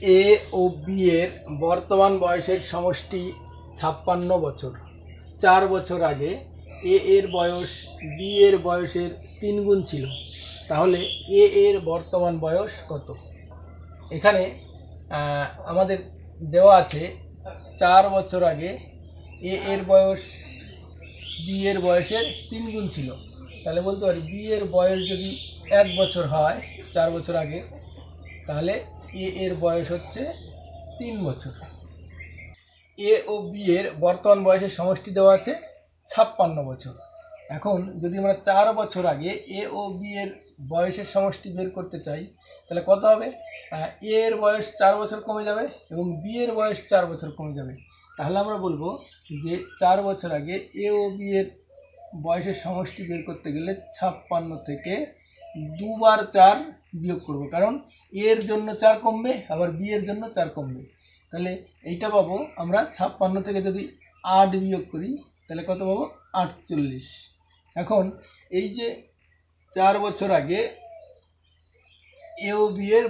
এ ও B এর বর্তমান বয়সের সমষ্টি ৫৬ বছর। ৪ বছর আগে এ এর বয়স বি এর বয়সের ৩ গুণ ছিল। তাহলে এ এর বর্তমান বয়স কত? এখানে আমাদের দেওয়া আছে ৪ বছর আগে এ এর বয়স বি এর বয়সের ৩ গুণ ছিল। তাহলে বলতে পারি বি এর বয়স যদি ১ বছর হয় ৪ বছর আগে, তাহলে এ এর বয়স হচ্ছে ৩ বছর। এ ও বি এর বর্তমান বয়সের সমষ্টি দেওয়া আছে ৫৬ বছর। এখন যদি আমরা ৪ বছর আগে এ ও বি এর বয়সের সমষ্টি বের করতে চাই, তাহলে কত হবে? এ এর বয়স ৪ বছর কমে যাবে এবং বি এর বয়স ৪ বছর কমে যাবে। তাহলে আমরা বলবো যে ৪ বছর আগে এ ও বি এর বয়সের সমষ্টি বের করতে গেলে ৫৬ থেকে ২ বার ৪ বিয়োগ করব, কারণ এর জন্য ৪ কমবে, আবার বি এর জন্য ৪ কমবে। তাহলে এইটা পাবো আমরা ৫৬ থেকে যদি ৮ বিয়োগ করি তাহলে কত পাবো? ৪৮। এখন এই যে ৪ বছর আগে এ ও বি এর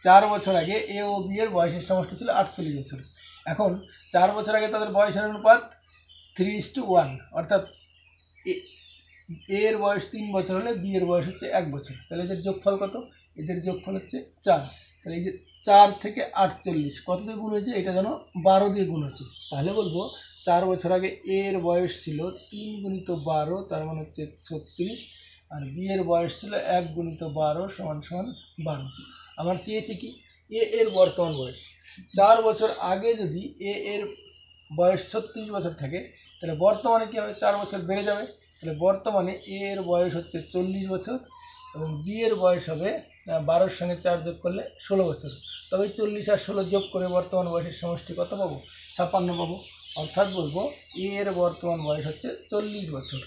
৪ বছর আগে এ ও বি এর বয়সের সমষ্টি ছিল ৪৮ বছর। এখন ৪ বছর আগে তাদের বয়সের অনুপাত 3:1, অর্থাৎ এর বয়স ৩ বছর হলে বি এর বয়স হচ্ছে ১ বছর। তাহলে এদের যোগফল কত? এদের যোগফল হচ্ছে ৪। তাহলে এই যে ৪ থেকে ৪৮ কত দিয়ে গুণ হয়েছে? এটা যেন ১২ দিয়ে গুণ হচ্ছে। তাহলে বলবো ৪ বছর আগে এর বয়স ছিল ৩ গুণিত ১২, তার মানে হচ্ছে ৩৬, আর বি এর বয়স ছিল ১ গুণিত ১২ সমান ১২। আমার চেয়েছে কি? এ এর বর্তমান বয়স। ৪ বছর আগে যদি এ এর বয়স ৩৬ বছর থাকে, তাহলে বর্তমানে কী হবে? ৪ বছর বেড়ে যাবে। তাহলে বর্তমানে এ এর বয়স হচ্ছে ৪০ বছর এবং বি এর বয়স হবে ১২-র সঙ্গে ৪ যোগ করলে ১৬ বছর। তবে ৪০ আর ১৬ যোগ করে বর্তমান বয়সের সমষ্টি কত পাবো? ৫৬ পাবো। অর্থাৎ বলবো এ এর বর্তমান বয়স হচ্ছে ৪০ বছর।